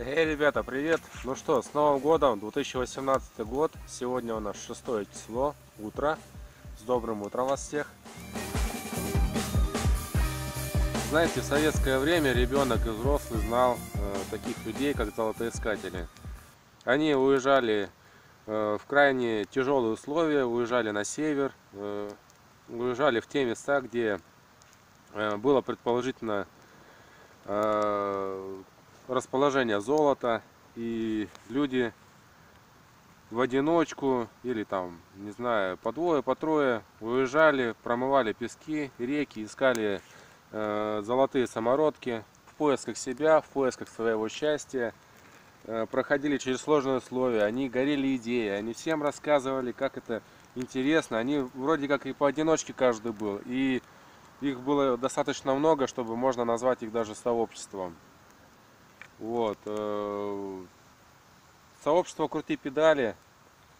Эй, ребята, привет! Ну что, с Новым годом, 2018 год. Сегодня у нас 6 число, утро. С добрым утром вас всех! Знаете, в советское время ребенок и взрослый знал таких людей, как золотоискатели. Они уезжали в крайне тяжелые условия, уезжали на север, уезжали в те места, где было предположительно расположение золота, и люди в одиночку или там, не знаю, по двое, по трое уезжали, промывали пески, реки, искали золотые самородки в поисках себя, в поисках своего счастья, проходили через сложные условия, они горели идеей, они всем рассказывали, как это интересно, они вроде как и поодиночке каждый был, и их было достаточно много, чтобы можно назвать их даже сообществом. Вот. Сообщество «Крути педали»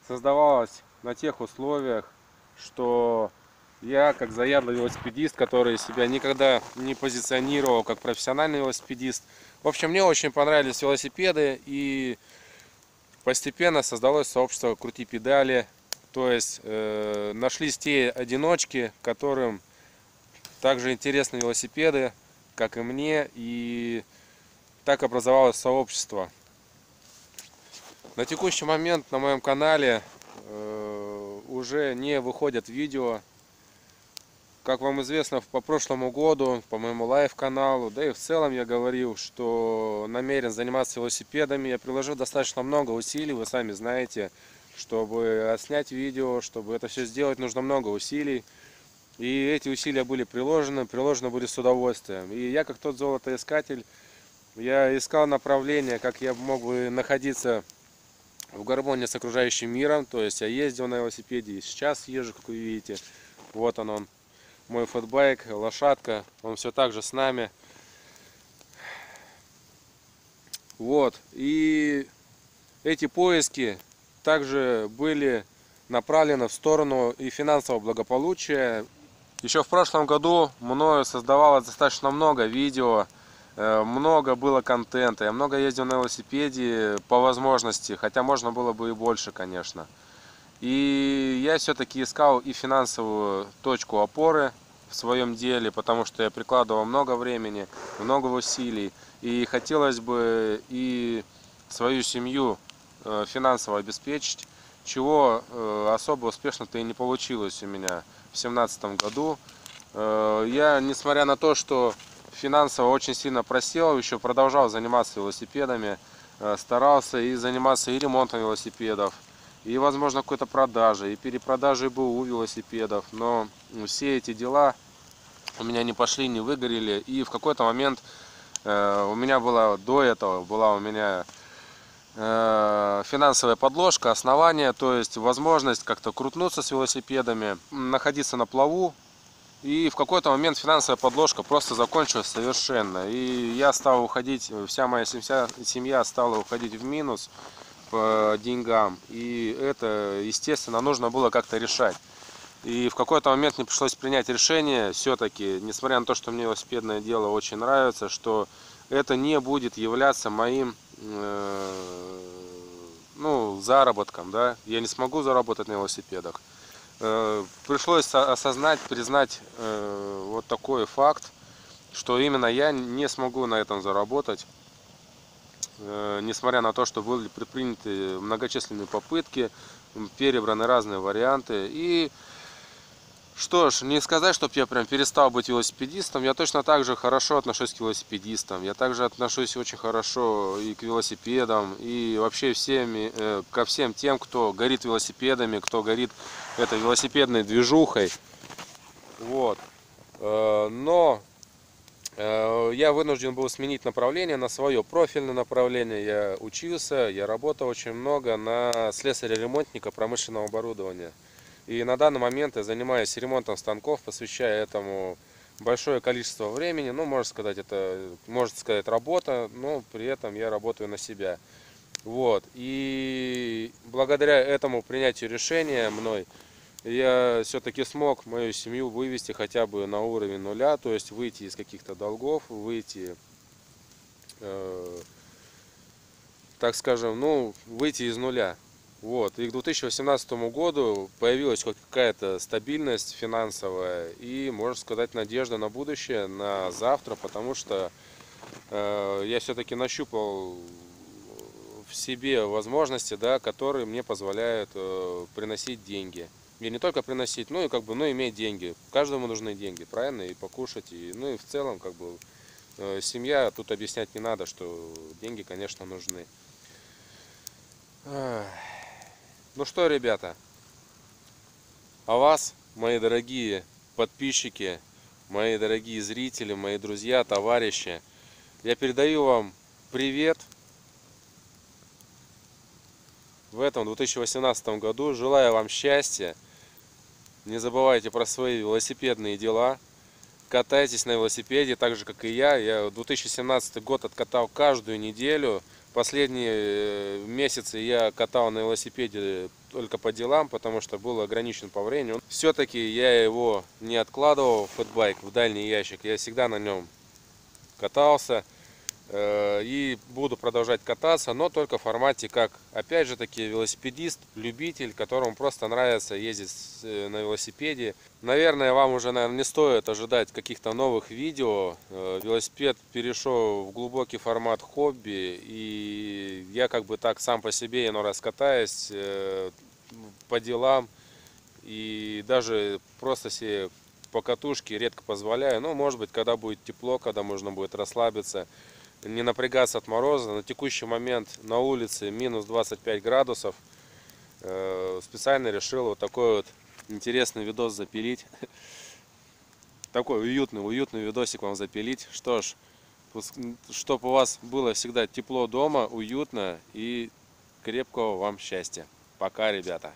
создавалось на тех условиях, что я, как заядлый велосипедист, который себя никогда не позиционировал как профессиональный велосипедист, в общем, мне очень понравились велосипеды, и постепенно создалось сообщество «Крути педали», то есть нашлись те одиночки, которым также интересны велосипеды, как и мне, и так образовалось сообщество. На текущий момент на моем канале уже не выходят видео. Как вам известно, по прошлому году, по моему лайв-каналу, да и в целом я говорил, что намерен заниматься велосипедами. Я приложил достаточно много усилий, вы сами знаете, чтобы отснять видео, чтобы это все сделать, нужно много усилий. И эти усилия были приложены были с удовольствием. И я, как тот золотоискатель, я искал направление, как я мог бы находиться в гармонии с окружающим миром. То есть я ездил на велосипеде и сейчас езжу, как вы видите. Вот он, мой фэтбайк, лошадка, он все так же с нами. Вот, и эти поиски также были направлены в сторону и финансового благополучия. Еще в прошлом году мною создавалось достаточно много видео, много было контента, я много ездил на велосипеде по возможности, хотя можно было бы и больше, конечно. И я все-таки искал и финансовую точку опоры в своем деле, потому что я прикладывал много времени, много усилий, и хотелось бы и свою семью финансово обеспечить, чего особо успешно-то и не получилось у меня в 2017 году. Я, несмотря на то, что финансово очень сильно просел, еще продолжал заниматься велосипедами, старался и заниматься и ремонтом велосипедов, и, возможно, какой-то продажей, и перепродажей БУ велосипедов, но все эти дела у меня не пошли, не выгорели, и в какой-то момент у меня была, до этого была у меня финансовая подложка, основание, то есть возможность как-то крутнуться с велосипедами, находиться на плаву. И в какой-то момент финансовая подложка просто закончилась совершенно. И я стал уходить, вся моя семья стала уходить в минус по деньгам. И это, естественно, нужно было как-то решать. И в какой-то момент мне пришлось принять решение, все-таки, несмотря на то, что мне велосипедное дело очень нравится, что это не будет являться моим заработком, да, я не смогу заработать на велосипедах. Пришлось осознать, признать вот такой факт, что именно я не смогу на этом заработать, несмотря на то, что были предприняты многочисленные попытки, перебраны разные варианты. И что ж, не сказать, чтобы я прям перестал быть велосипедистом, я точно так же хорошо отношусь к велосипедистам, я также отношусь очень хорошо и к велосипедам, и вообще ко всем тем, кто горит велосипедами, кто горит этой велосипедной движухой. Вот. Но я вынужден был сменить направление на свое профильное направление. Я учился, я работал очень много на слесаря-ремонтника промышленного оборудования. И на данный момент я занимаюсь ремонтом станков, посвящая этому большое количество времени. Ну, можно сказать, работа, но при этом я работаю на себя. Вот. И благодаря этому принятию решения мной, я все-таки смог мою семью вывести хотя бы на уровень нуля, то есть выйти из каких-то долгов, выйти так скажем, ну, выйти из нуля. Вот. И к 2018 году появилась хоть какая-то стабильность финансовая и, можно сказать, надежда на будущее, на завтра, потому что я все-таки нащупал в себе возможности, да, которые мне позволяют приносить деньги. И не только приносить, ну и как бы, ну, иметь деньги. Каждому нужны деньги, правильно? И покушать, и, ну и в целом, как бы, семья, тут объяснять не надо, что деньги, конечно, нужны. Ну что, ребята, а вас, мои дорогие подписчики, мои дорогие зрители, мои друзья, товарищи, я передаю вам привет в этом 2018 году. Желаю вам счастья. Не забывайте про свои велосипедные дела. Катайтесь на велосипеде, так же как и я. Я 2017 год откатал каждую неделю. Последние месяцы я катал на велосипеде только по делам, потому что был ограничен по времени. Все-таки я его не откладывал, фэтбайк, в дальний ящик. Я всегда на нем катался. И буду продолжать кататься, но только в формате как, опять же таки, велосипедист, любитель, которому просто нравится ездить на велосипеде. Наверное, вам уже, наверное, не стоит ожидать каких-то новых видео. Велосипед перешел в глубокий формат хобби, и я как бы так сам по себе иной раз катаюсь по делам, и даже просто себе по катушке редко позволяю. Ну, может быть, когда будет тепло, когда можно будет расслабиться, не напрягаться от мороза. На текущий момент на улице минус 25 градусов. Специально решил вот такой вот интересный видос запилить. Такой уютный видосик вам запилить. Что ж, чтобы у вас было всегда тепло дома, уютно и крепкого вам счастья. Пока, ребята.